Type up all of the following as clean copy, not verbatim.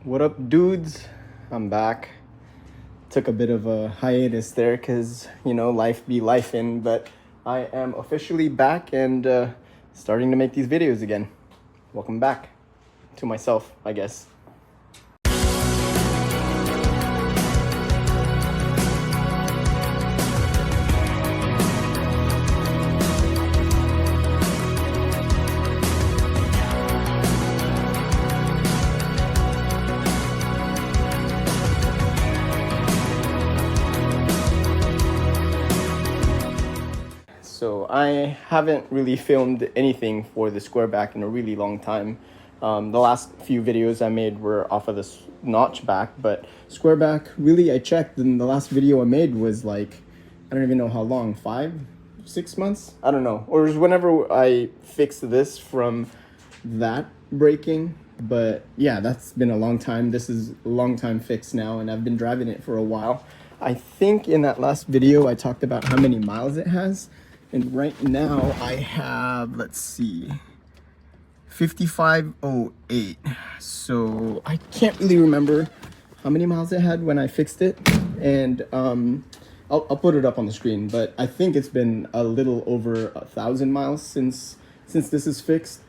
What up, dudes? I'm back. Took a bit of a hiatus there because, life be lifing, but I am officially back and starting to make these videos again. Welcome back to myself, I guess. So I haven't really filmed anything for the Squareback in a really long time. The last few videos I made were off of this notchback, but Squareback, really, I checked, and the last video I made was like, I don't even know how long, 5-6 months? I don't know. Or it was whenever I fixed this from that breaking. But yeah, that's been a long time. This is a long time fix now, and I've been driving it for a while. I think in that last video I talked about how many miles it has. And right now I have, let's see, 5508. So I can't really remember how many miles it had when I fixed it. And I'll put it up on the screen, but I think it's been a little over 1,000 miles since this is fixed.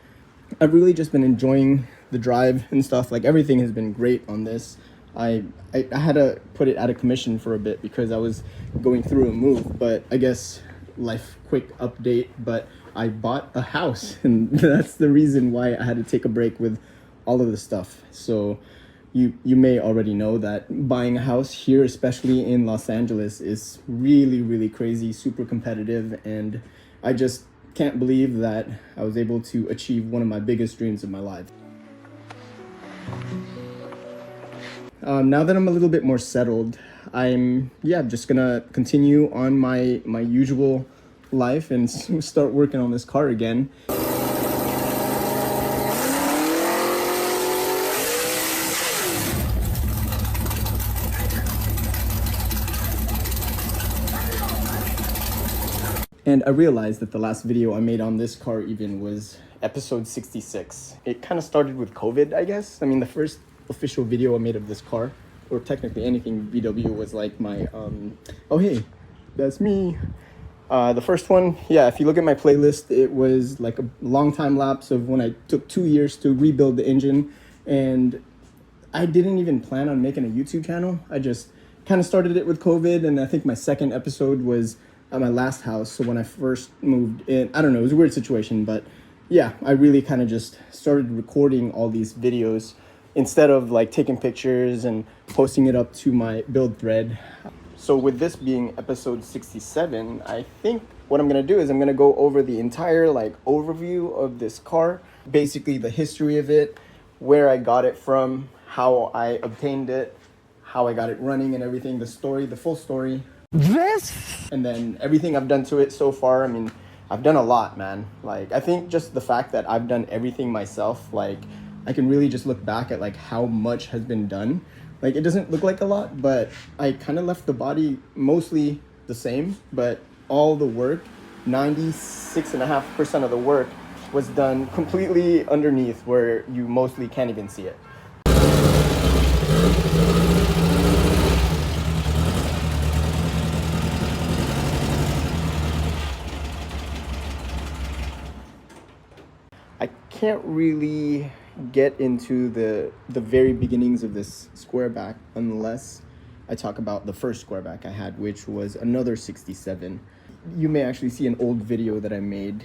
I've really just been enjoying the drive and stuff. Like, everything has been great on this. I had to put it out of commission for a bit because I was going through a move, but I guess life quick update, but I bought a house, and that's the reason why I had to take a break with all of the stuff. So you may already know that buying a house here, especially in Los Angeles, is really crazy, super competitive, and I just can't believe that I was able to achieve one of my biggest dreams of my life. Now that I'm a little bit more settled, I'm just gonna continue on my usual life and start working on this car again. And I realized that the last video I made on this car even was episode 66. It kind of started with COVID, I guess. I mean, the first official video I made of this car, or technically anything VW, was like my oh hey, that's me. The first one, if you look at my playlist, it was like a long time lapse of when I took 2 years to rebuild the engine, and I didn't even plan on making a YouTube channel. I just kind of started it with COVID, and I think my second episode was at my last house. So when I first moved in, I don't know, it was a weird situation, but yeah, I really kind of just started recording all these videos instead of like taking pictures and posting it up to my build thread. So with this being episode 67, I think what I'm gonna do is I'm gonna go over the entire overview of this car, basically the history of it, where I got it from, how I obtained it, how I got it running and everything, the story, the full story. And then everything I've done to it so far. I mean, I've done a lot, man. Like, I think just the fact that I've done everything myself, like, I can really just look back at like how much has been done. Like, it doesn't look like a lot, but I kind of left the body mostly the same, but all the work, 96.5% of the work was done completely underneath where you mostly can't even see it. I can't really get into the very beginnings of this Squareback unless I talk about the first Squareback I had, which was another 67. You may actually see an old video that I made.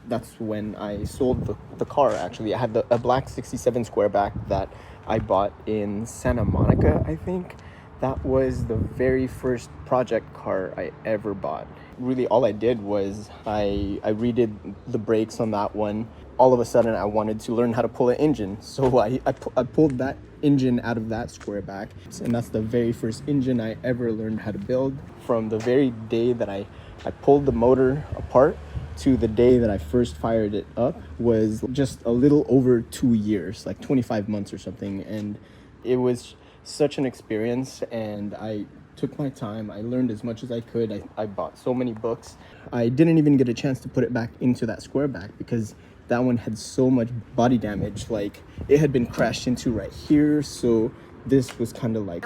That's when I sold the car, actually. I had a black 67 Squareback that I bought in Santa Monica, I think. That was the very first project car I ever bought. Really, all I did was I redid the brakes on that one. All of a sudden, I wanted to learn how to pull an engine. So I pulled that engine out of that Squareback. And that's the very first engine I ever learned how to build. From the very day that I pulled the motor apart to the day that I first fired it up was just a little over 2 years, like 25 months or something. And it was such an experience, and I took my time. I learned as much as I could. I bought so many books. I didn't even get a chance to put it back into that Squareback because that one had so much body damage. Like, it had been crashed into right here, so this was kind of like...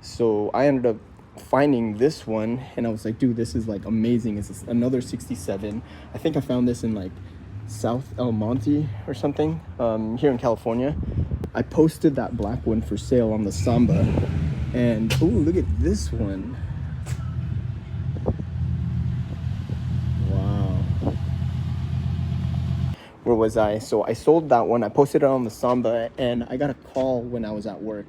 So I ended up finding this one, and I was like, dude, this is like amazing. It's another 67. I think I found this in like South El Monte or something, here in California. I posted that black one for sale on the Samba, and oh, look at this one. Wow. Where was I? So I sold that one. I posted it on the Samba, and I got a call when I was at work,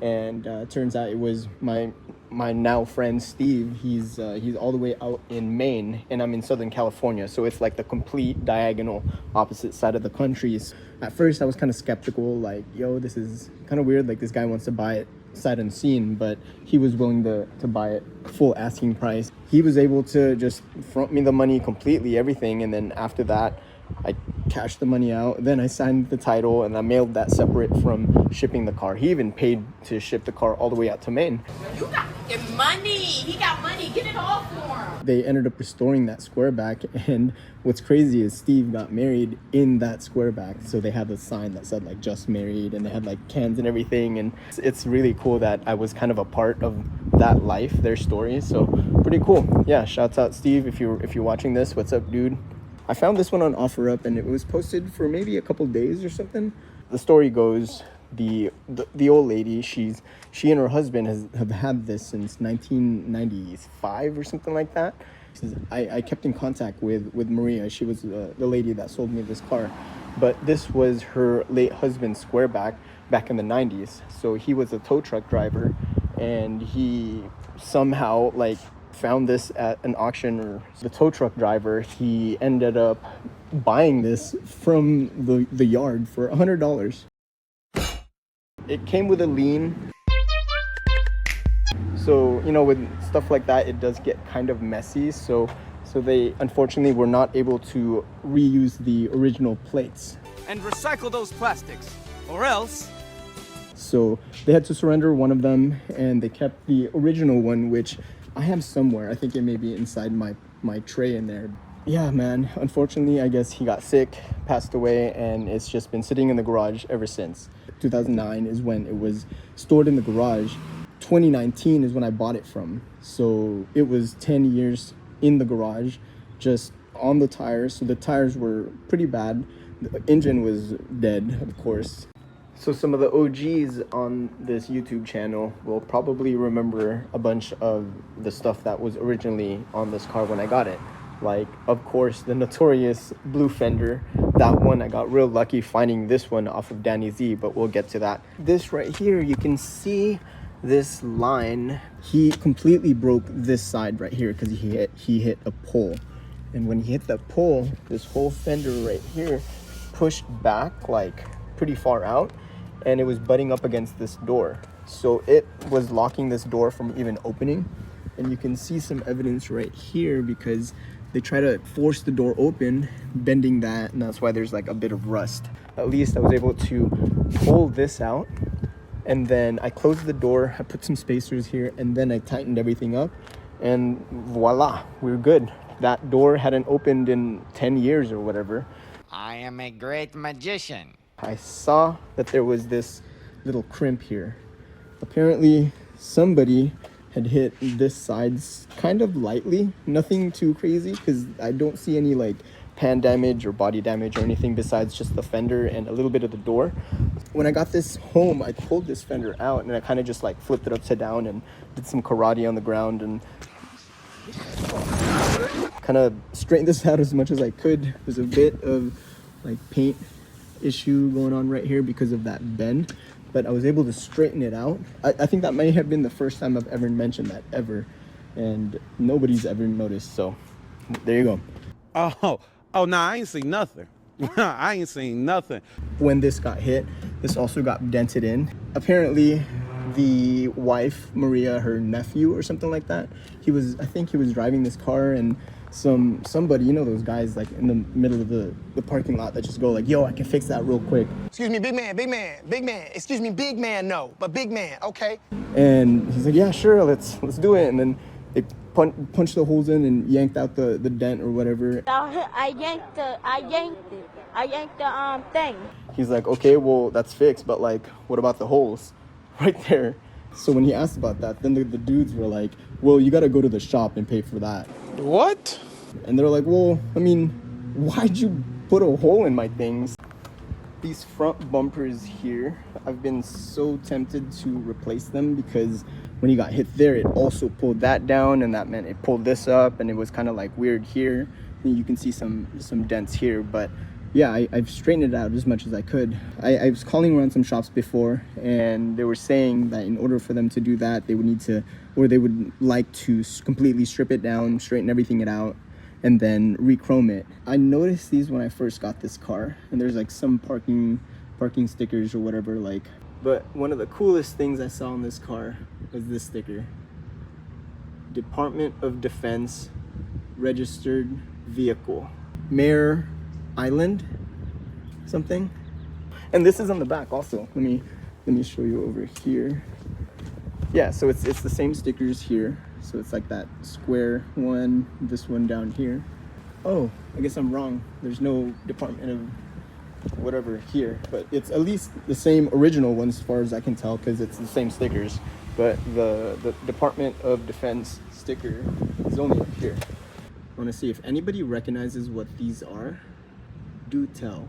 and it turns out it was my now friend Steve. He's all the way out in Maine, and I'm in Southern California, so it's like the complete diagonal opposite side of the country. At first I was kind of skeptical, like, yo, this is kind of weird, like this guy wants to buy it sight unseen, but he was willing to buy it full asking price. He was able to just front me the money completely, everything, and then after that I cashed the money out. Then I signed the title, and I mailed that separate from shipping the car. He even paid to ship the car all the way out to Maine. You got money. He got money. Get it all for him. They ended up restoring that Squareback, and what's crazy is Steve got married in that Squareback. So they had a sign that said like just married, and they had like cans and everything. And it's really cool that I was kind of a part of that life, their story. So pretty cool. Yeah, shouts out Steve if you're watching this. What's up, dude? I found this one on OfferUp, and it was posted for maybe a couple days or something. The story goes, the old lady, she and her husband have had this since 1995 or something like that. I kept in contact with Maria. She was the lady that sold me this car, but this was her late husband's Squareback back in the 90s. So he was a tow truck driver, and he somehow like found this at an auction, or the tow truck driver, he ended up buying this from the yard for $100. It came with a lien. So, you know, with stuff like that, it does get kind of messy. So they unfortunately were not able to reuse the original plates. And recycle those plastics, or else. So they had to surrender one of them, and they kept the original one, which I have somewhere. I think it may be inside my tray in there. Yeah, man, unfortunately, I guess he got sick, passed away, and it's just been sitting in the garage ever since. 2009 is when it was stored in the garage. 2019 is when I bought it from. So it was 10 years in the garage, just on the tires. So the tires were pretty bad. The engine was dead, of course. So some of the OGs on this YouTube channel will probably remember a bunch of the stuff that was originally on this car when I got it. Like, of course, the notorious blue fender. That one, I got real lucky finding this one off of Danny Z, but we'll get to that. This right here, you can see this line. He completely broke this side right here because he hit a pole. And when he hit that pole, this whole fender right here pushed back like pretty far out, and it was butting up against this door. So it was locking this door from even opening. And you can see some evidence right here because they try to force the door open, bending that, and that's why there's like a bit of rust. At least I was able to pull this out, and then I closed the door, I put some spacers here, and then I tightened everything up, and voila, we're good. That door hadn't opened in 10 years or whatever. I am a great magician. I saw that there was this little crimp here. Apparently somebody had hit this side kind of lightly, nothing too crazy, because I don't see any like pan damage or body damage or anything besides just the fender and a little bit of the door. When I got this home, I pulled this fender out, and I kind of just like flipped it upside down and did some karate on the ground and kind of straightened this out as much as I could. There's a bit of like paint issue going on right here because of that bend, but I was able to straighten it out. I think that may have been the first time I've ever mentioned that ever, and nobody's ever noticed, so there you go. Nah, I ain't seen nothing. I ain't seen nothing. When this got hit, this also got dented in. Apparently the wife, Maria, her nephew or something like that, I think he was driving this car, and somebody, you know, those guys like in the middle of the parking lot that just go like, yo, I can fix that real quick. Excuse me, big man. Excuse me, big man, no, but big man, okay? And he's like, yeah, sure, let's do it. And then they punched the holes in and yanked out the dent or whatever. I yanked the thing. He's like, okay, well, that's fixed, but like, what about the holes right there? So when he asked about that, then the dudes were like, well, you got to go to the shop and pay for that. What? And they're like, well, I mean, why'd you put a hole in my things? These front bumpers here, I've been so tempted to replace them because when he got hit there, it also pulled that down, and that meant it pulled this up, and it was kind of like weird here. And you can see some dents here, but yeah, I've straightened it out as much as I could. I was calling around some shops before, and they were saying that in order for them to do that, they would need to, or they would like to completely strip it down, straighten everything out, and then re-chrome it. I noticed these when I first got this car, and there's like some parking stickers or whatever, like. But one of the coolest things I saw on this car was this sticker. Department of Defense registered vehicle. Mare Island something. And this is on the back also. Let me show you over here. Yeah, so it's the same stickers here. So it's like that square one, this one down here. Oh, I guess I'm wrong. There's no Department of whatever here, but it's at least the same original one as far as I can tell, because it's the same stickers. But the Department of Defense sticker is only up here. I want to see if anybody recognizes what these are. Do tell.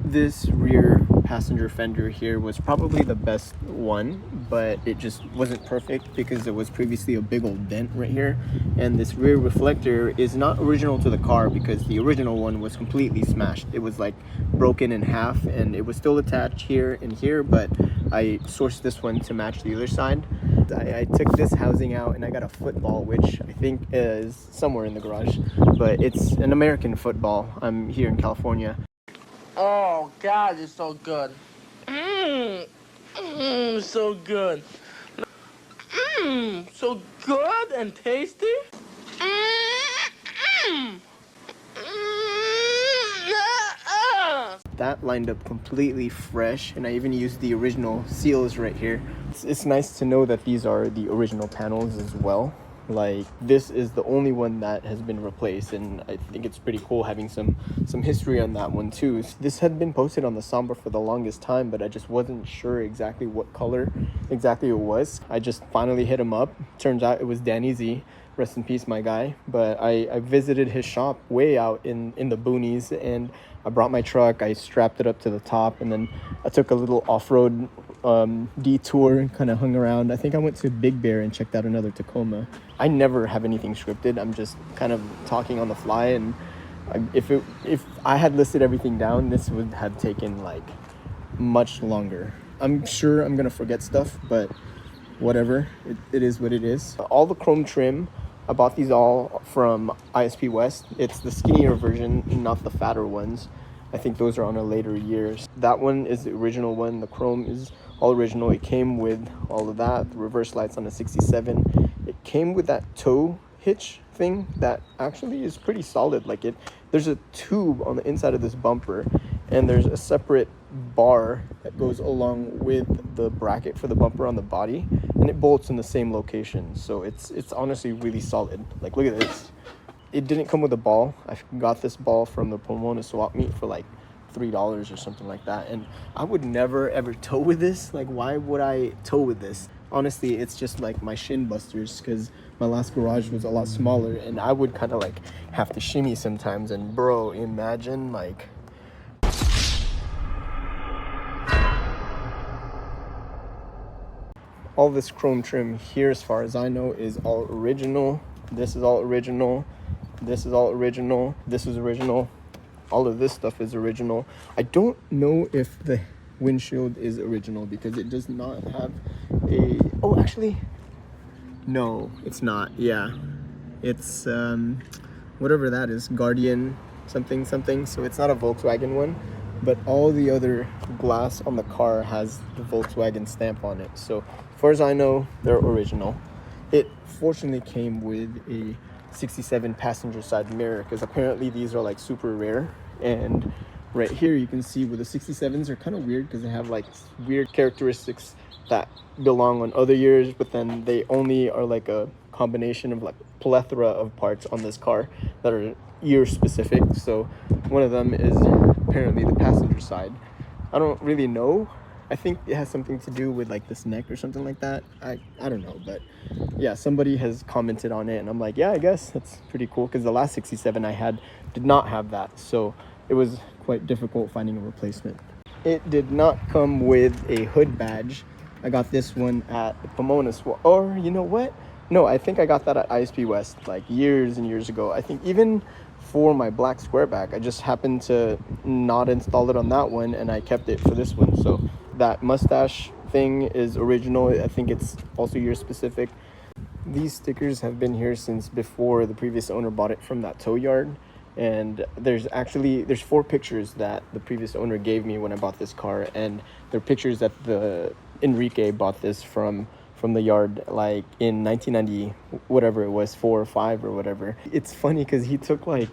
This rear passenger fender here was probably the best one, but it just wasn't perfect because there was previously a big old dent right here. And this rear reflector is not original to the car because the original one was completely smashed. It was like broken in half, and it was still attached here and here, but I sourced this one to match the other side. I took this housing out and I got a football, which I think is somewhere in the garage, but it's an American football. I'm here in California. Oh God, it's so good. So good. So good and tasty. That lined up completely fresh, and I even used the original seals right here. It's nice to know that these are the original panels as well. Like, this is the only one that has been replaced, and I think it's pretty cool having some history on that one too. This had been posted on the Sombra for the longest time, but I just wasn't sure exactly what color exactly it was. I just finally hit him up. Turns out it was Danny Z. Rest in peace, my guy. But I visited his shop way out in the boonies, and I brought my truck, I strapped it up to the top, and then I took a little off-road detour and kind of hung around. I think I went to Big Bear and checked out another Tacoma. I never have anything scripted. I'm just kind of talking on the fly, and if I had listed everything down, this would have taken like much longer. I'm sure I'm gonna forget stuff, but whatever, it is what it is. All the chrome trim, I bought these all from ISP West. It's the skinnier version, not the fatter ones. I think those are on a later years. That one is the original one. The chrome is all original. It came with all of that. The reverse lights on a 67. It came with that tow hitch thing that actually is pretty solid. Like, there's a tube on the inside of this bumper, and there's a separate bar that goes along with the bracket for the bumper on the body, and it bolts in the same location. So it's honestly really solid. Like, look at this. It didn't come with a ball. I got this ball from the Pomona swap meet for like $3 or something like that, and I would never ever tow with this. Like, why would I tow with this? Honestly, it's just like my shin busters, because my last garage was a lot smaller, and I would kind of like have to shimmy sometimes. And bro, imagine like all this chrome trim here, as far as I know, is all original. This is all original. This is all original. This is original. All of this stuff is original. I don't know if the windshield is original because it does not have a... Oh, actually, no, it's not. Yeah, it's whatever that is, Guardian something something. So it's not a Volkswagen one, but all the other glass on the car has the Volkswagen stamp on it. So as far as I know, they're original. It fortunately came with a 67 passenger side mirror, because apparently these are like super rare. And right here you can see where the 67s are kind of weird because they have like weird characteristics that belong on other years, but then they only are like a combination of like plethora of parts on this car that are year specific. So one of them is apparently the passenger side. I don't really know. I think it has something to do with like this neck or something like that. I don't know, but yeah, somebody has commented on it, and I'm like, yeah, I guess that's pretty cool, because the last 67 I had did not have that, so it was quite difficult finding a replacement. It did not come with a hood badge. I got this one at the Pomona or you know what? No, I think I got that at ISP West like years and years ago. I think even for my black Squareback, I just happened to not install it on that one, and I kept it for this one. So that mustache thing is original. I think it's also year specific. These stickers have been here since before the previous owner bought it from that tow yard. And there's 4 pictures that the previous owner gave me when I bought this car, and they're pictures that the Enrique bought this from the yard like in 1990, whatever it was, 4 or 5 or whatever. It's funny because he took like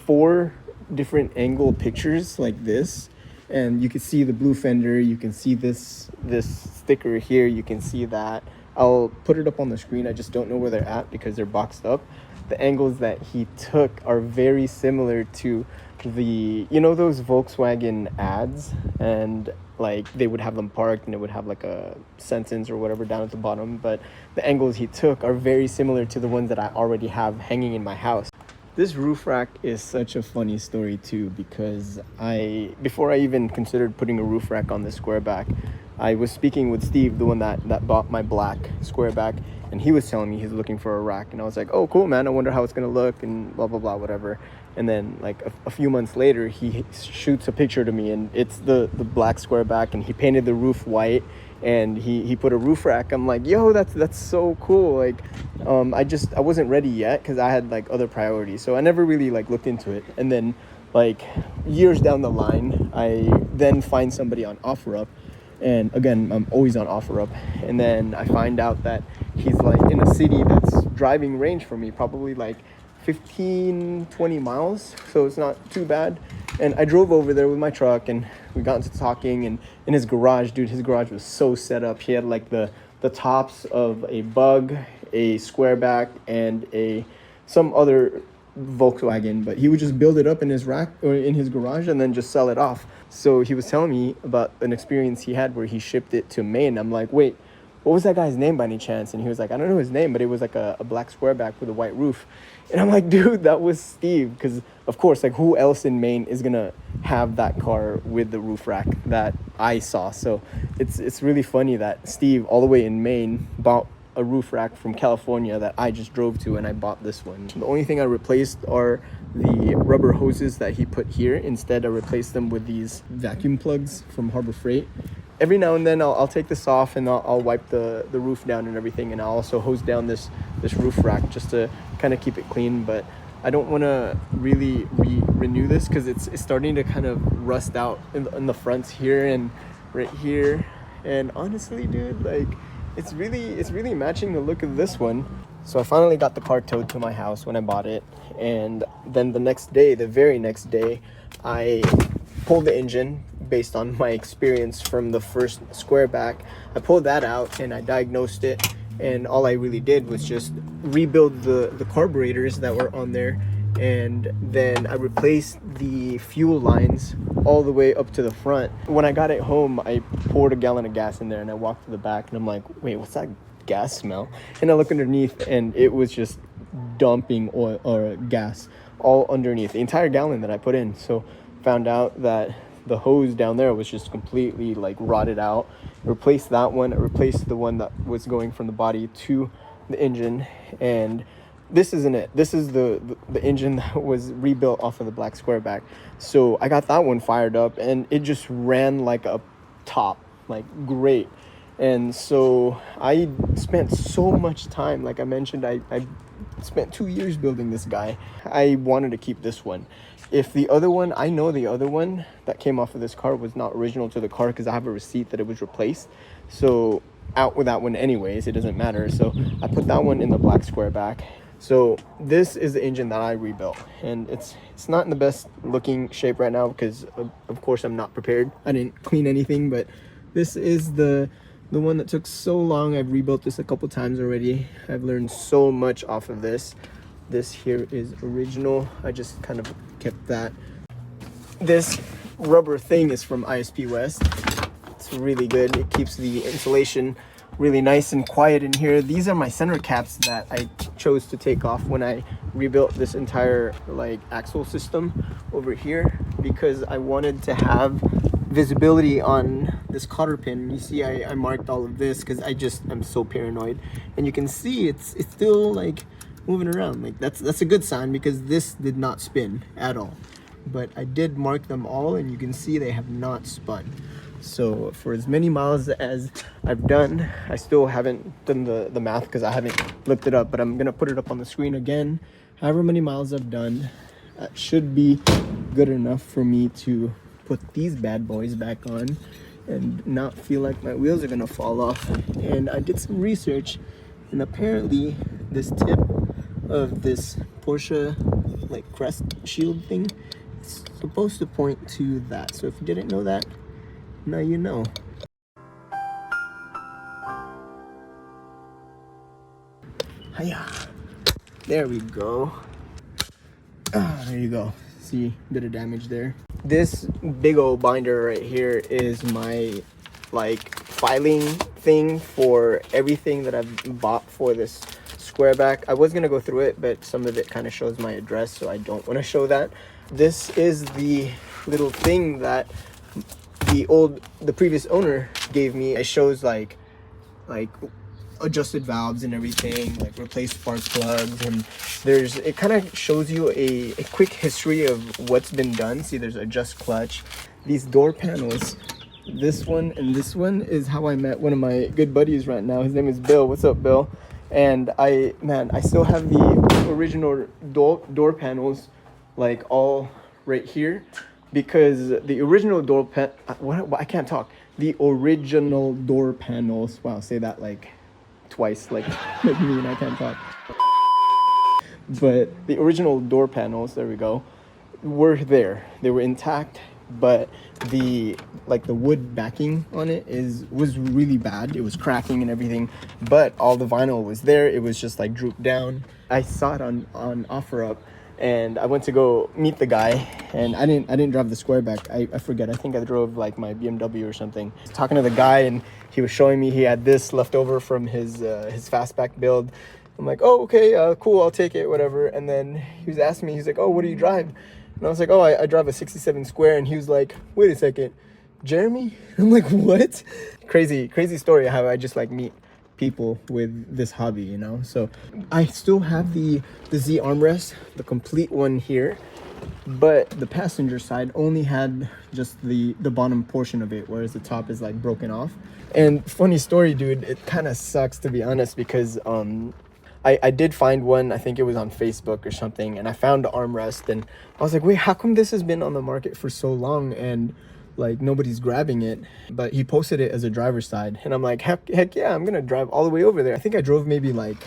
4 different angle pictures like this, and you can see the blue fender, you can see this sticker here, you can see that. I'll put it up on the screen. I just don't know where they're at because they're boxed up. The angles that he took are very similar to the, you know, those Volkswagen ads, and like they would have them parked and it would have like a sentence or whatever down at the bottom, but the angles he took are very similar to the ones that I already have hanging in my house. This roof rack is such a funny story too, because before I even considered putting a roof rack on this Squareback, I was speaking with Steve, the one that bought my black Squareback, and he was telling me he's looking for a rack, and I was like, oh cool man, I wonder how it's gonna look and blah blah blah whatever. And then like a few months later, he shoots a picture to me, and it's the black Squareback, and he painted the roof white, and he put a roof rack. I'm like, yo, that's so cool. Like I wasn't ready yet because I had like other priorities, so I never really like looked into it. And then like years down the line, I then find somebody on OfferUp, and again, I'm always on OfferUp, and then I find out that he's like in a city that's driving range for me, probably like 15-20 miles, so it's not too bad. And I drove over there with my truck, and we got into talking, and in his garage, dude, his garage was so set up. He had like the tops of a Bug, a Squareback, and some other Volkswagen, but he would just build it up in his rack or in his garage and then just sell it off. So he was telling me about an experience he had where he shipped it to Maine. I'm like, wait, what was that guy's name by any chance? And he was like, I don't know his name, but it was like a black Squareback with a white roof. And I'm like, dude, that was Steve. Because of course, like, who else in Maine is gonna have that car with the roof rack that I saw? So it's really funny that Steve, all the way in Maine, bought a roof rack from California that I just drove to, and I bought this one. The only thing I replaced are the rubber hoses that he put here. Instead, I replaced them with these vacuum plugs from Harbor Freight. Every now and then I'll take this off, and I'll wipe the roof down and everything, and I'll also hose down this roof rack just to kind of keep it clean. But I don't want to really renew this because it's starting to kind of rust out in the fronts here and right here. And honestly, dude, like, it's really matching the look of this one. So I finally got the car towed to my house when I bought it, and then the very next day, I pulled the engine based on my experience from the first Squareback. I pulled that out and I diagnosed it, and all I really did was just rebuild the carburetors that were on there, and then I replaced the fuel lines all the way up to the front. When I got it home, I poured a gallon of gas in there, and I walked to the back, and I'm like, wait, what's that gas smell? And I look underneath, and it was just dumping oil or gas all underneath the entire gallon that I put in. So found out that the hose down there was just completely like rotted out. Replaced that one. I replaced the one that was going from the body to the engine, and this isn't it. This is the engine that was rebuilt off of the black Squareback. So I got that one fired up, and it just ran like a top, like great. And so I spent so much time, like I mentioned, I spent 2 years building this guy. I wanted to keep this one. If the other one, I know the other one that came off of this car was not original to the car because I have a receipt that it was replaced. So out with that one anyways, it doesn't matter. So I put that one in the black Squareback. So this is the engine that I rebuilt, and it's not in the best looking shape right now because of course I'm not prepared. I didn't clean anything, but this is the one that took so long. I've rebuilt this a couple times already. I've learned so much off of this. This here is original. I just kind of kept that. This rubber thing is from ISP West. It's really good. It keeps the insulation really nice and quiet in here. These are my center caps that I chose to take off when I rebuilt this entire like axle system over here, because I wanted to have visibility on this cotter pin. You see I marked all of this because I'm so paranoid, and you can see it's still like moving around. Like that's a good sign, because this did not spin at all. But I did mark them all, and you can see they have not spun. So for as many miles as I've done, I still haven't done the math because I haven't looked it up, but I'm gonna put it up on the screen again. However many miles I've done, that should be good enough for me to put these bad boys back on and not feel like my wheels are gonna fall off. And I did some research, and apparently this tip of this Porsche like crest shield thing is supposed to point to that. So if you didn't know that, now you know. Hiya. There we go. There you go. See, bit of damage there. This big old binder right here is my like filing thing for everything that I've bought for this Squareback. I was gonna go through it, but some of it kind of shows my address, so I don't want to show that. This is the little thing that the previous owner gave me. It shows like adjusted valves and everything, like replaced spark plugs, and it kind of shows you a quick history of what's been done. See, there's adjust clutch, these door panels, this one and this one is how I met one of my good buddies right now. His name is Bill. What's up, Bill? And I still have the original door panels like all right here, because the original I can't talk. The original door panels, wow, say that like twice, like maybe me and I can't talk. But the original door panels, there we go, were there. They were intact, but the wood backing on it was really bad. It was cracking and everything, but all the vinyl was there. It was just like drooped down. I saw it on OfferUp, and I went to go meet the guy, and I didn't drive the Squareback. I forget. I think I drove like my BMW or something. I was talking to the guy, and he was showing me he had this left over from his fastback build. I'm like, oh, okay, cool, I'll take it, whatever. And then he was asking me, he's like, oh, what do you drive? And I was like, oh, I drive a 67 Square. And he was like, wait a second, Jeremy? I'm like, what? Crazy story how I just like meet people with this hobby, you know? So I still have the Z armrest, the complete one here, but the passenger side only had just the bottom portion of it, whereas the top is like broken off. And funny story, dude, it kind of sucks, to be honest, because I did find one, I think it was on Facebook or something, and I found the armrest, and I was like, wait, how come this has been on the market for so long and like nobody's grabbing it? But he posted it as a driver's side, and I'm like, heck yeah, I'm gonna drive all the way over there. I think I drove maybe like,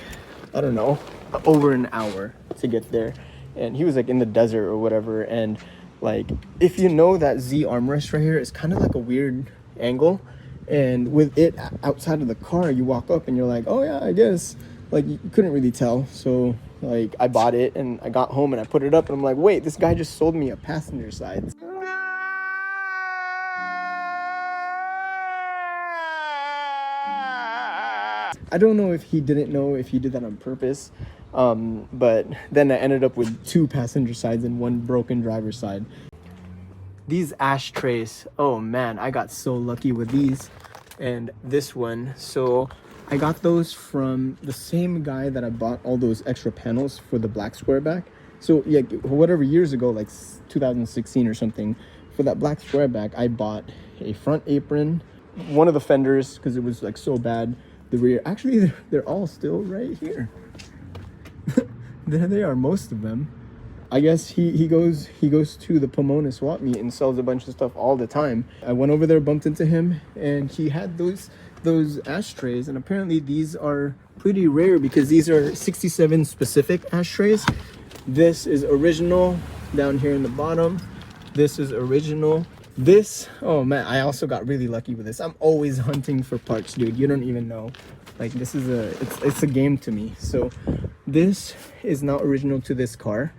I don't know, over an hour to get there, and he was like in the desert or whatever. And like, if you know, that Z armrest right here is kind of like a weird angle, and with it outside of the car, you walk up and you're like, oh yeah, I guess, like you couldn't really tell. So like I bought it, and I got home and I put it up, and I'm like, wait, this guy just sold me a passenger side. I don't know if he didn't know if he did that on purpose, but then I ended up with 2 passenger sides and 1 broken driver's side. These ashtrays, oh man, I got so lucky with these and this one. So I got those from the same guy that I bought all those extra panels for the black Squareback. So yeah, whatever, years ago, like 2016 or something, for that black Squareback, I bought a front apron, one of the fenders because it was like so bad. The rear, actually, they're all still right here. There they are, most of them. I guess he goes to the Pomona swap meet and sells a bunch of stuff all the time. I went over there, bumped into him, and he had those ashtrays, and apparently these are pretty rare because these are 67 specific ashtrays. This is original down here in the bottom. This is original. This, oh man, I also got really lucky with this. I'm always hunting for parts, dude. You don't even know. Like, this is it's a game to me. So this is not original to this car.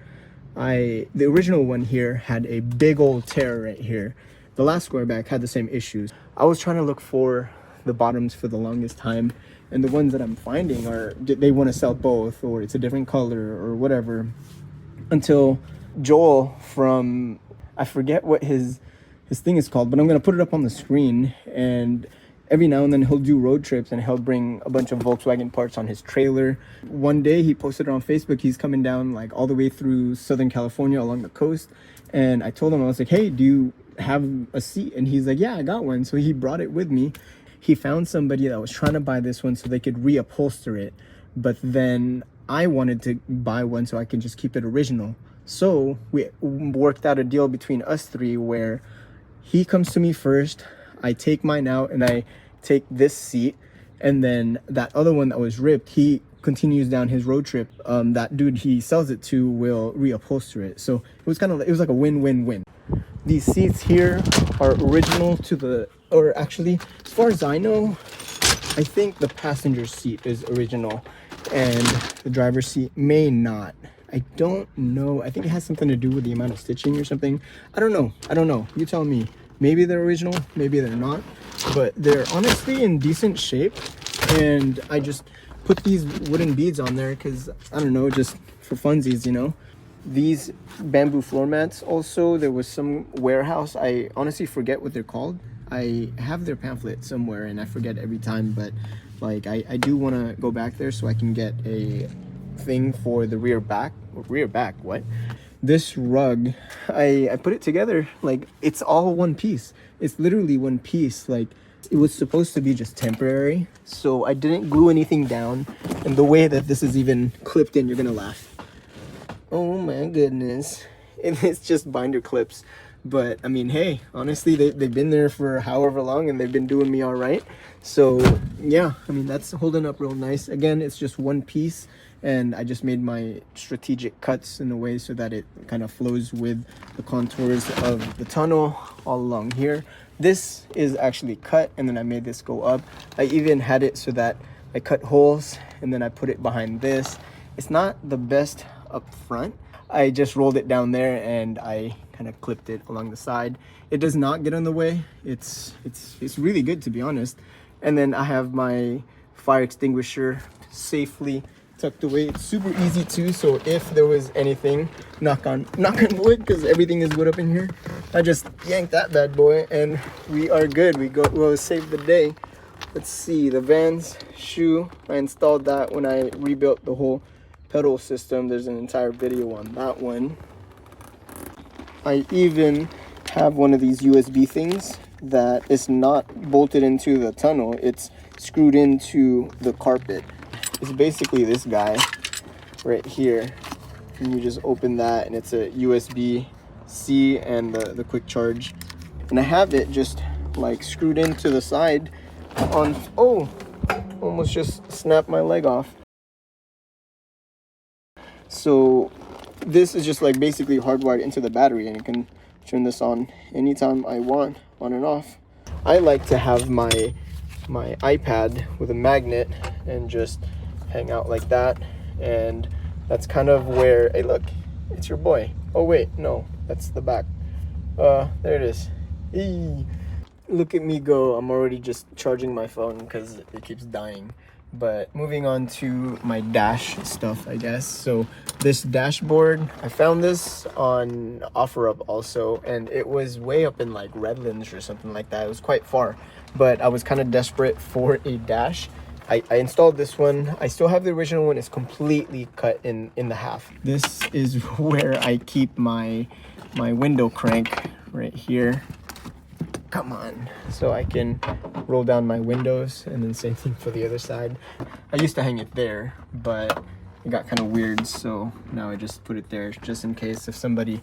The original one here had a big old tear right here. The last Squareback had the same issues. I was trying to look for the bottoms for the longest time, and the ones that I'm finding are they want to sell both, or it's a different color or whatever, until Joel from, I forget what his thing is called, but I'm gonna put it up on the screen, and every now and then he'll do road trips and he'll bring a bunch of Volkswagen parts on his trailer. One day he posted it on Facebook. He's coming down like all the way through Southern California along the coast, and I told him, I was like, hey, do you have a seat? And he's like, yeah, I got one. So he brought it with me. He found somebody that was trying to buy this one so they could reupholster it, but then I wanted to buy one so I can just keep it original. So we worked out a deal between us three where he comes to me first, I take mine out, and I take this seat, and then that other one that was ripped, he continues down his road trip. That dude he sells it to will reupholster it. So it was kind of, it was like a win-win-win. These seats here are original to the, or actually, as far as I know, I think the passenger seat is original and the driver's seat may not. I don't know. I think it has something to do with the amount of stitching or something. I don't know. You tell me. Maybe they're original, maybe they're not, but they're honestly in decent shape. And I just put these wooden beads on there because, I don't know, just for funsies, you know. These bamboo floor mats also, there was some warehouse, I honestly forget what they're called. I have their pamphlet somewhere and I forget every time, but like I do want to go back there so I can get a thing for the rear back. What? This rug, I put it together, like it's all one piece. It's literally one piece. Like, it was supposed to be just temporary, so I didn't glue anything down. And the way that this is even clipped in, you're gonna laugh. Oh my goodness. It's just binder clips. But I mean, hey, honestly, they've been there for however long and they've been doing me all right. So yeah, I mean, that's holding up real nice. Again, it's just one piece, and I just made my strategic cuts in a way so that it kind of flows with the contours of the tunnel all along here. This is actually cut, and then I made this go up. I even had it so that I cut holes and then I put it behind this. It's not the best up front. I just rolled it down there and I kind of clipped it along the side. It does not get in the way. It's really good, to be honest. And then I have my fire extinguisher safely tucked away. It's super easy too, so if there was anything, knock on wood, because everything is wood up in here, I just yanked that bad boy and we are good. We'll save the day. Let's see, the Vans shoe, I installed that when I rebuilt the whole pedal system. There's an entire video on that one. I even have one of these USB things that is not bolted into the tunnel, it's screwed into the carpet. It's basically this guy right here, and you just open that and it's a USB-C and the quick charge, and I have it just like screwed into the side on, oh, almost just snapped my leg off. So this is just like basically hardwired into the battery, and you can turn this on anytime I want, on and off. I like to have my iPad with a magnet and just hang out like that, and that's kind of where, hey look, it's your boy. Oh wait, no, that's the back. There it is. Eee. Look at me go. I'm already just charging my phone because it keeps dying. But moving on to my dash stuff, I guess. So this dashboard, I found this on OfferUp also, and it was way up in like Redlands or something like that. It was quite far, but I was kind of desperate for a dash. I installed this one. I still have the original one. It's completely cut in the half. This is where I keep my window crank right here. Come on. So I can roll down my windows, and then same thing for the other side. I used to hang it there, but it got kind of weird, so now I just put it there just in case if somebody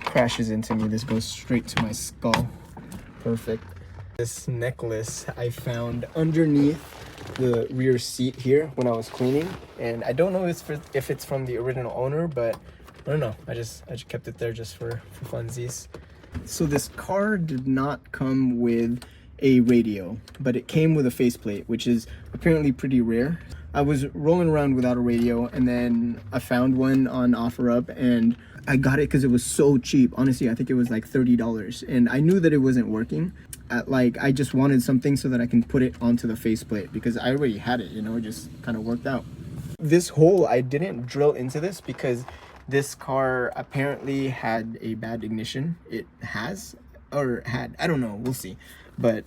crashes into me, this goes straight to my skull. Perfect. This necklace I found underneath the rear seat here when I was cleaning, and I don't know if it's from the original owner, but I don't know. I just kept it there just for funsies. So this car did not come with a radio, but it came with a faceplate, which is apparently pretty rare. I was rolling around without a radio, and then I found one on OfferUp, and I got it because it was so cheap. Honestly, I think it was like $30, and I knew that it wasn't working. I just wanted something so that I can put it onto the faceplate because I already had it, you know, it just kind of worked out. This hole, I didn't drill into this because this car apparently had a bad ignition. It has, or had, I don't know, we'll see. But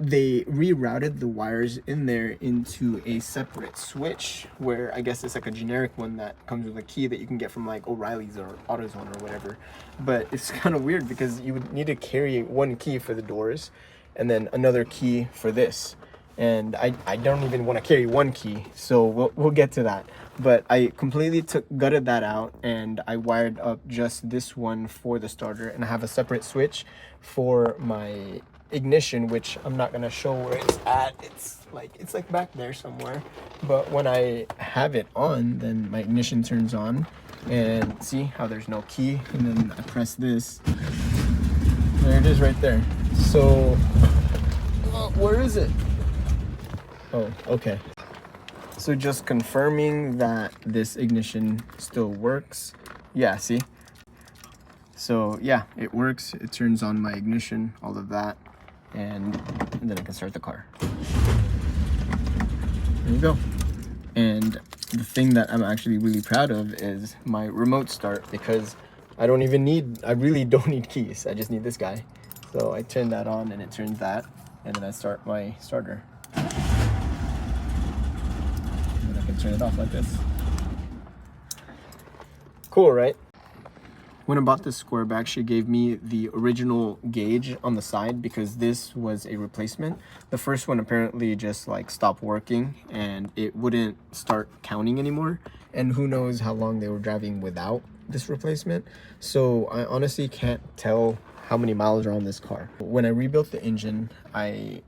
they rerouted the wires in there into a separate switch where I guess it's like a generic one that comes with a key that you can get from like O'Reilly's or AutoZone or whatever. But it's kind of weird because you would need to carry one key for the doors and then another key for this. And I don't even want to carry one key, so we'll get to that. But I completely gutted that out, and I wired up just this one for the starter, and I have a separate switch for my ignition, which I'm not gonna show where it's at. It's like back there somewhere. But when I have it on, then my ignition turns on, and see how there's no key, and then I press this. There it is right there. So where is it? Oh, okay. So just confirming that this ignition still works. Yeah, see? So yeah, it works. It turns on my ignition, all of that, and then I can start the car. There you go. And the thing that I'm actually really proud of is my remote start, because I really don't need keys. I just need this guy. So I turn that on and it turns that, and then I start my starter. Turn it off like this. Cool, right? When I bought this Squareback, she gave me the original gauge on the side because this was a replacement. The first one apparently just like stopped working and it wouldn't start counting anymore. And who knows how long they were driving without this replacement. So I honestly can't tell how many miles are on this car. When I rebuilt the engine, I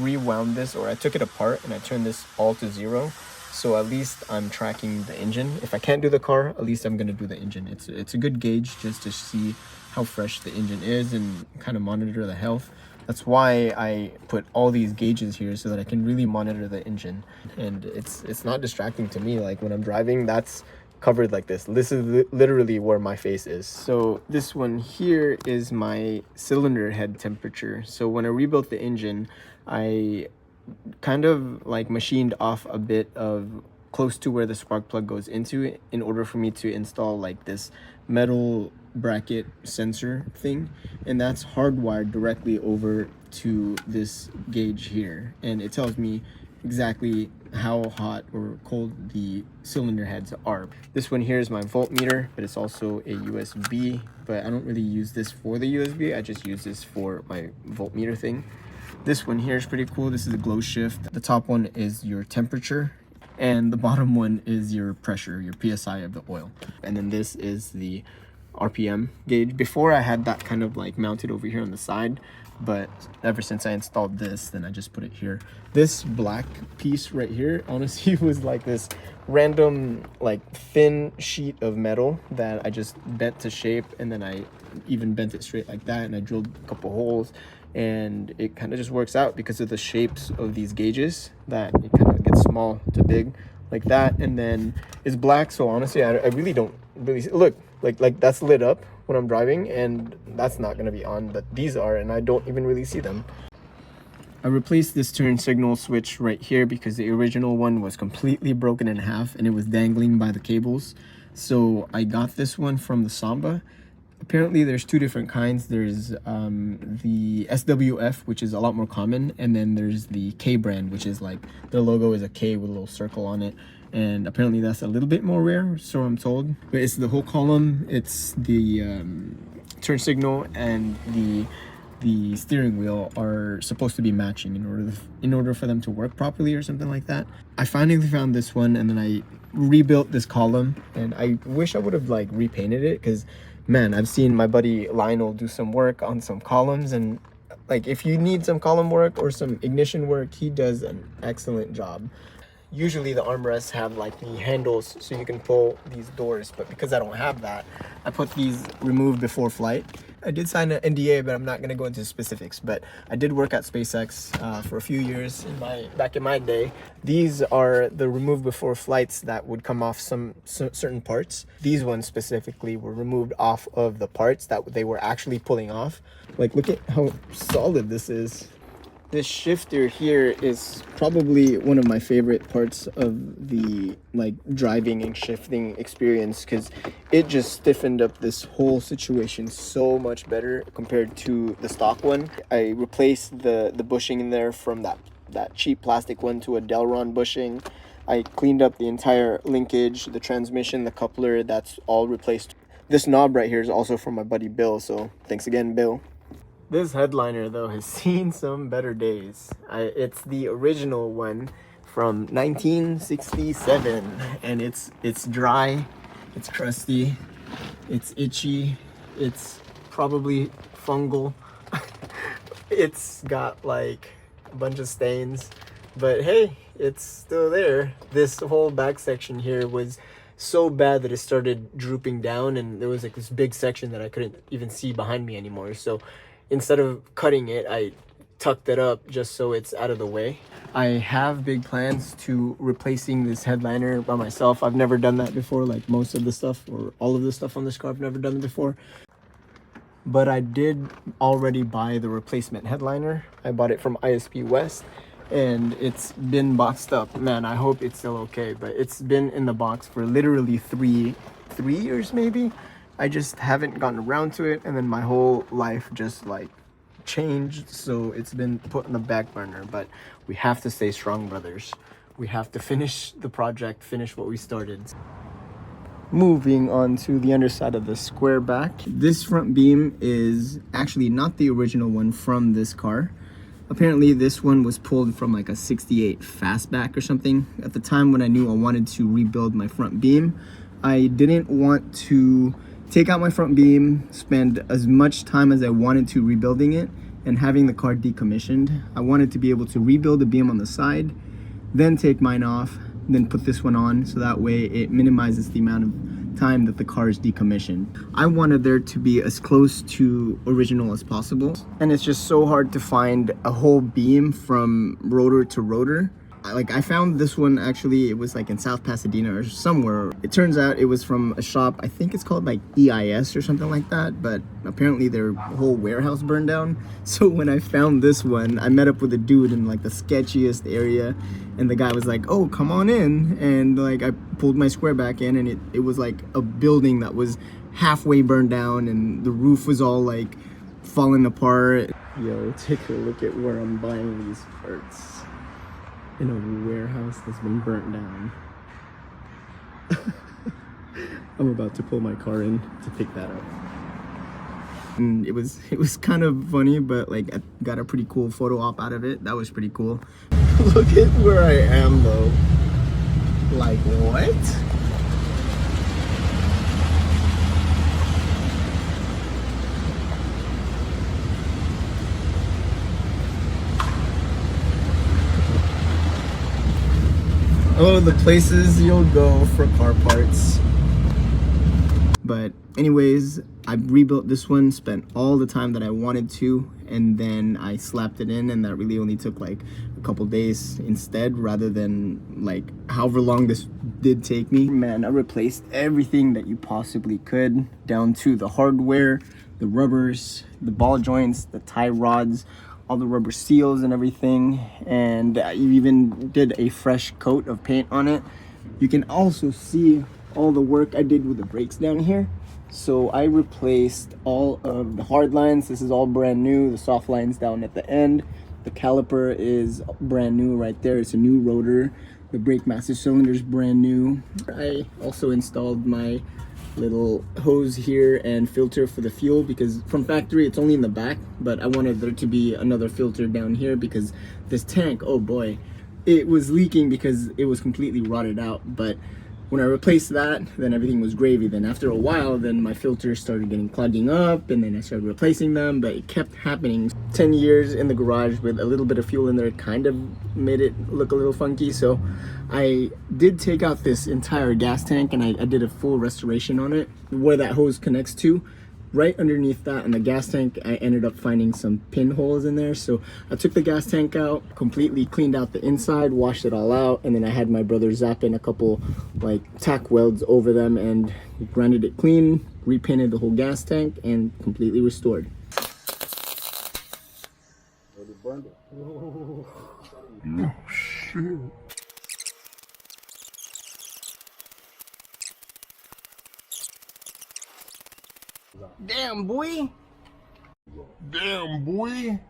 rewound this, or I took it apart and I turned this all to 0. So at least I'm tracking the engine. If I can't do the car, at least I'm gonna do the engine. It's a good gauge just to see how fresh the engine is and kind of monitor the health. That's why I put all these gauges here so that I can really monitor the engine. And it's not distracting to me. Like when I'm driving, that's covered like this. This is literally where my face is. So this one here is my cylinder head temperature. So when I rebuilt the engine, I kind of like machined off a bit of close to where the spark plug goes into in order for me to install like this metal bracket sensor thing, and that's hardwired directly over to this gauge here, and it tells me exactly how hot or cold the cylinder heads are. This one here is my voltmeter, but it's also a USB, but I don't really use this for the USB. I just use this for my voltmeter thing. This one here is pretty cool. This is a glow shift. The top one is your temperature, and the bottom one is your pressure, your PSI of the oil. And then this is the RPM gauge. Before I had that kind of like mounted over here on the side, but ever since I installed this, then I just put it here. This black piece right here honestly was like this random like thin sheet of metal that I just bent to shape, and then I even bent it straight like that, and I drilled a couple holes, and it kind of just works out because of the shapes of these gauges that it kind of gets small to big like that. And then it's black, so honestly I really don't really see. Look, like that's lit up when I'm driving, and that's not going to be on, but these are, and I don't even really see them. I replaced this turn signal switch right here because the original one was completely broken in half and it was dangling by the cables. So I got this one from the Samba. Apparently there's two different kinds. There's the SWF, which is a lot more common, and then there's the K brand, which is like the logo is a K with a little circle on it, and apparently that's a little bit more rare, so I'm told. But it's the whole column, it's the turn signal and the steering wheel are supposed to be matching in order for them to work properly or something like that. I finally found this one, and then I rebuilt this column, and I wish I would have like repainted it, because man, I've seen my buddy Lionel do some work on some columns, and Like if you need some column work or some ignition work, he does an excellent job. Usually the armrests have like the handles so you can pull these doors, but because I don't have that, I put these remove before flight. I did sign an NDA, but I'm not going to go into specifics. But I did work at SpaceX for a few years back in my day. These are the remove before flights that would come off some certain parts. These ones specifically were removed off of the parts that they were actually pulling off. Like, look at how solid this is. This shifter here is probably one of my favorite parts of the like driving and shifting experience, because it just stiffened up this whole situation so much better compared to the stock one. I replaced the bushing in there from that cheap plastic one to a Delron bushing. I cleaned up the entire linkage, the transmission, the coupler, that's all replaced. This knob right here is also from my buddy Bill, so thanks again, Bill. This headliner though has seen some better days. It's the original one from 1967, and it's dry, it's crusty, it's itchy, it's probably fungal. It's got like a bunch of stains, but hey, it's still there. This whole back section here was so bad that it started drooping down, and there was like this big section that I couldn't even see behind me anymore. So instead of cutting it, I tucked it up just so it's out of the way. I have big plans to replacing this headliner by myself. I've never done that before, like most of the stuff or all of the stuff on this car, I've never done it before. But I did already buy the replacement headliner. I bought it from ISP West, and it's been boxed up. Man, I hope it's still okay, but it's been in the box for literally three years maybe. I just haven't gotten around to it, and then my whole life just like changed, so it's been put on the back burner. But we have to stay strong, brothers. We have to finish the project, finish what we started. Moving on to the underside of the Squareback. This front beam is actually not the original one from this car. Apparently this one was pulled from like a 68 fastback or something. At the time when I knew I wanted to rebuild my front beam, I didn't want to take out my front beam, spend as much time as I wanted to rebuilding it and having the car decommissioned. I wanted to be able to rebuild the beam on the side, then take mine off, then put this one on, so that way it minimizes the amount of time that the car is decommissioned. I wanted there to be as close to original as possible, and it's just so hard to find a whole beam from rotor to rotor. I found this one, actually, it was like in South Pasadena or somewhere. It turns out it was from a shop, I think it's called like EIS or something like that, but apparently their whole warehouse burned down. So when I found this one, I met up with a dude in like the sketchiest area, and the guy was like, oh, come on in. And like I pulled my Squareback in, and it was like a building that was halfway burned down, and the roof was all like falling apart. Yo, take a look at where I'm buying these parts. In a warehouse that's been burnt down. I'm about to pull my car in to pick that up. And it was kind of funny, but like I got a pretty cool photo op out of it. That was pretty cool. Look at where I am though. Like what? Oh, the places you'll go for car parts. But anyways, I rebuilt this one, spent all the time that I wanted to, and then I slapped it in, and that really only took like a couple days instead, rather than like however long this did take me. Man, I replaced everything that you possibly could, down to the hardware, the rubbers, the ball joints, the tie rods, all the rubber seals and everything, and I even did a fresh coat of paint on it. You can also see all the work I did with the brakes down here. So I replaced all of the hard lines. This is all brand new. The soft lines down at the end. The caliper is brand new right there. It's a new rotor. The brake master cylinder is brand new. I also installed my little hose here and filter for the fuel, because from factory it's only in the back, but I wanted there to be another filter down here because this tank, oh boy, it was leaking because it was completely rotted out. But when I replaced that, then everything was gravy. Then after a while, then my filters started clogging up, and then I started replacing them, but it kept happening. 10 years in the garage with a little bit of fuel in there kind of made it look a little funky. So I did take out this entire gas tank, and I did a full restoration on it. Where that hose connects to, right underneath that in the gas tank, I ended up finding some pinholes in there. So I took the gas tank out, completely cleaned out the inside, washed it all out, and then I had my brother zap in a couple like tack welds over them and grinded it clean, repainted the whole gas tank, and completely restored. Oh, shit. Damn, boy. Damn, boy.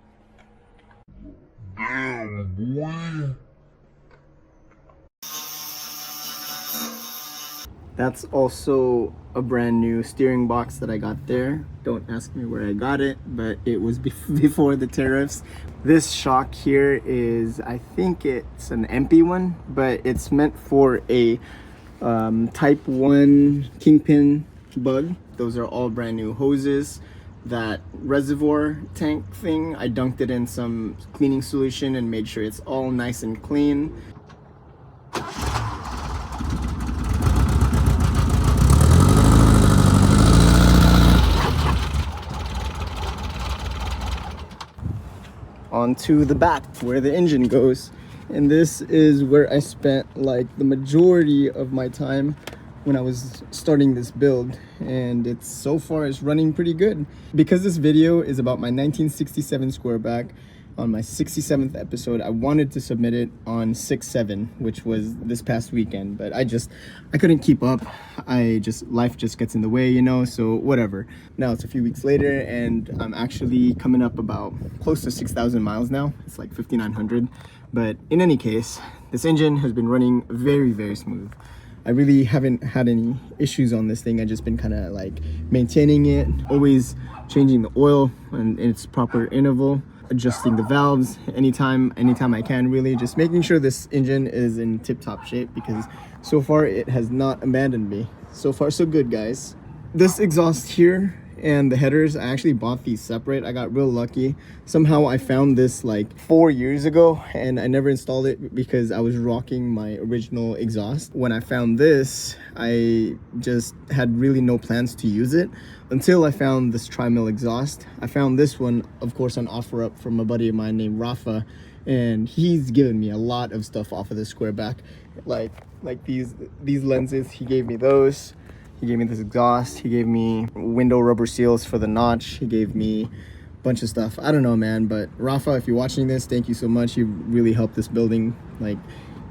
Damn, boy. That's also a brand new steering box that I got there. Don't ask me where I got it, but it was before the tariffs. This shock here is, I think it's an empty one, but it's meant for a type 1 kingpin bug. Those are all brand new hoses. That reservoir tank thing, I dunked it in some cleaning solution and made sure it's all nice and clean. Onto the back where the engine goes, and this is where I spent like the majority of my time when I was starting this build, and it's so far it's running pretty good. Because this video is about my 1967 Squareback on my 67th episode, I wanted to submit it on 6/7, which was this past weekend, but I couldn't keep up. Life just gets in the way, you know, so whatever. Now it's a few weeks later, and I'm actually coming up about close to 6,000 miles now. It's like 5,900, but in any case, this engine has been running very, very smooth. I really haven't had any issues on this thing. I've just been kind of like maintaining it, always changing the oil in its proper interval, adjusting the valves anytime I can, really just making sure this engine is in tip-top shape, because so far it has not abandoned me. So far so good, guys. This exhaust here and the headers, I actually bought these separate. I got real lucky. Somehow I found this like 4 years ago, and I never installed it because I was rocking my original exhaust. When I found this, I just had really no plans to use it until I found this tri-mill exhaust. I found this one, of course, on OfferUp from a buddy of mine named Rafa, and he's given me a lot of stuff off of this Squareback. Like these lenses, he gave me those. He gave me this exhaust. He gave me window rubber seals for the notch. He gave me a bunch of stuff. I don't know, man, but Rafa, if you're watching this, thank you so much. You really helped this building, like,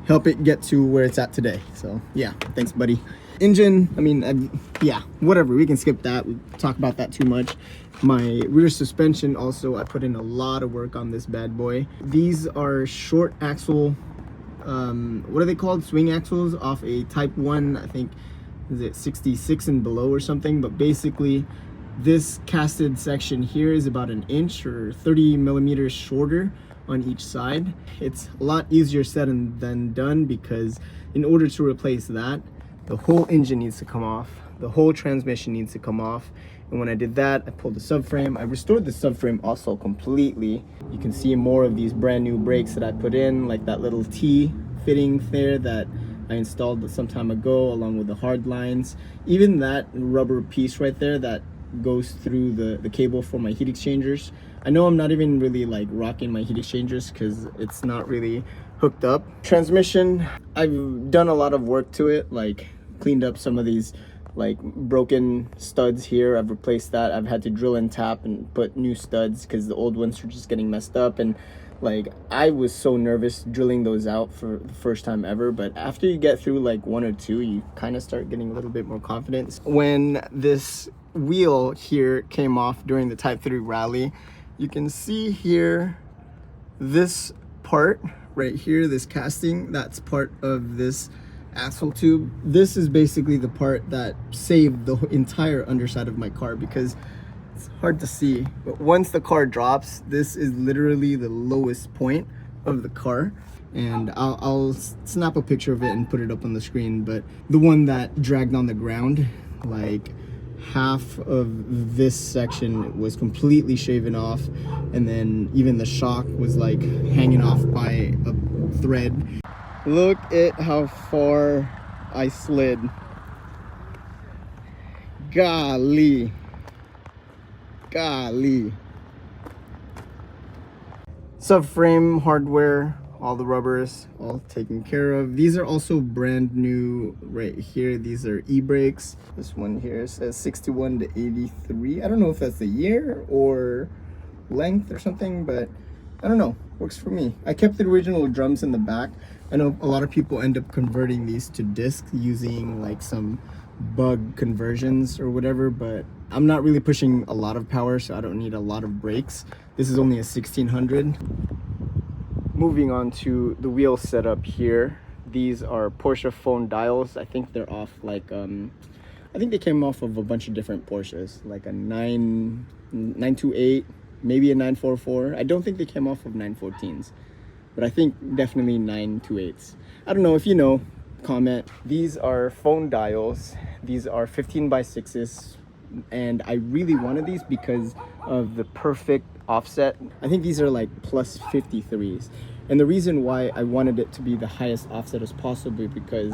help it get to where it's at today. So yeah, thanks, buddy. Engine, I mean, yeah, whatever. We can skip that. We talk about that too much. My rear suspension also, I put in a lot of work on this bad boy. These are short axle, what are they called? Swing axles off a Type 1, I think, is it 66 and below or something. But basically this casted section here is about an inch or 30 millimeters shorter on each side. It's a lot easier said than done, because in order to replace that, the whole engine needs to come off, the whole transmission needs to come off. And when I did that, I pulled the subframe. I restored the subframe also completely. You can see more of these brand new brakes that I put in, like that little T fitting there that I installed some time ago, along with the hard lines. Even that rubber piece right there that goes through the cable for my heat exchangers. I know I'm not even really like rocking my heat exchangers because it's not really hooked up. Transmission, I've done a lot of work to it, like cleaned up some of these like broken studs here. I've replaced that. I've had to drill and tap and put new studs because the old ones were just getting messed up, and like I was so nervous drilling those out for the first time ever. But after you get through like one or two, you kind of start getting a little bit more confidence. When this wheel here came off during the Type 3 rally, you can see here this part right here, this casting, that's part of this axle tube. This is basically the part that saved the entire underside of my car, because it's hard to see, but once the car drops, this is literally the lowest point of the car. and I'll snap a picture of it and put it up on the screen. But the one that dragged on the ground, like half of this section was completely shaven off, and then even the shock was like hanging off by a thread. Look at how far I slid. Golly. Subframe hardware, all the rubbers all taken care of. These are also brand new right here. These are e-brakes. This one here says 61 to 83. I don't know if that's the year or length or something, but I don't know, works for me. I kept the original drums in the back. I know a lot of people end up converting these to disc using like some bug conversions or whatever, but I'm not really pushing a lot of power, so I don't need a lot of brakes. This is only a 1600. Moving on to the wheel setup here. These are Porsche phone dials. I think they're off like I think they came off of a bunch of different Porsches, like a 928, maybe a 944. I don't think they came off of 914s, but I think definitely 928s. I don't know, if you know, comment. These are phone dials. These are 15x6s, and I really wanted these because of the perfect offset. I think these are like plus 53s, and the reason why I wanted it to be the highest offset as possible because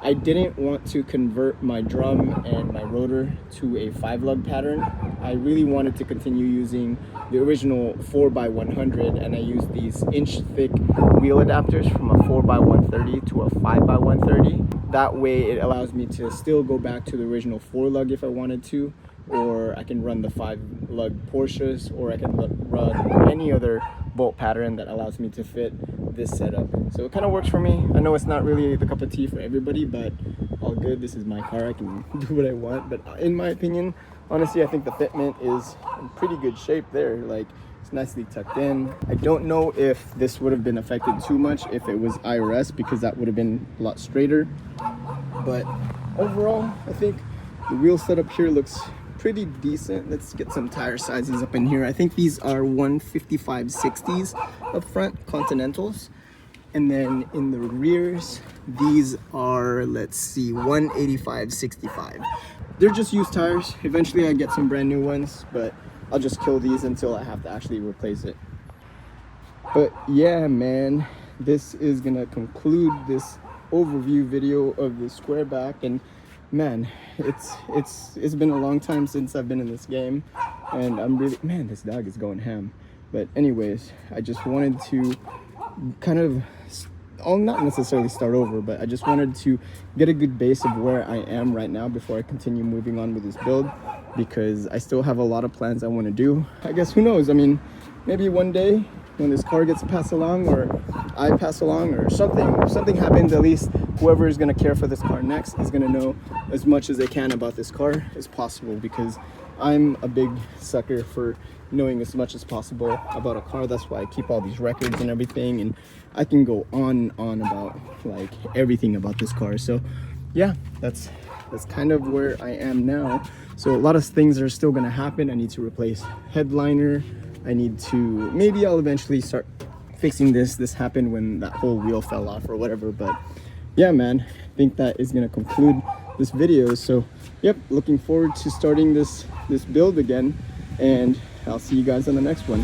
I didn't want to convert my drum and my rotor to a 5-lug pattern. I really wanted to continue using the original 4x100, and I used these inch thick wheel adapters from a 4x130 to a 5x130. That way it allows me to still go back to the original 4-lug if I wanted to, or I can run the 5-lug Porsches, or I can run any other bolt pattern that allows me to fit this setup. So it kind of works for me. I know it's not really the cup of tea for everybody, but all good. This is my car. I can do what I want. But in my opinion, honestly, I think the fitment is in pretty good shape there. Like, it's nicely tucked in. I don't know if this would have been affected too much if it was IRS, because that would have been a lot straighter. But overall, I think the wheel setup here looks pretty decent. Let's get some tire sizes up in here. I think these are 155/60s up front, Continentals. And then in the rears, these are, let's see, 185/65. They're just used tires. Eventually I get some brand new ones, but I'll just kill these until I have to actually replace it. But yeah, man, this is gonna conclude this overview video of the Squareback. And man, it's been a long time since I've been in this game, and I'm really, man, this dog is going ham. But anyways, I just wanted to kind of, I'll not necessarily start over, but I just wanted to get a good base of where I am right now before I continue moving on with this build, because I still have a lot of plans I want to do. I guess, who knows, I mean, maybe one day when this car gets passed along, or I pass along, or something happens, at least whoever is going to care for this car next is going to know as much as they can about this car as possible, because I'm a big sucker for knowing as much as possible about a car. That's why I keep all these records and everything, and I can go on and on about like everything about this car. So yeah, that's kind of where I am now. So a lot of things are still going to happen. I need to replace headliner. I need to, maybe I'll eventually start fixing this. This happened when that whole wheel fell off or whatever. But yeah, man, I think that is going to conclude this video. So yep, looking forward to starting this build again, and I'll see you guys on the next one.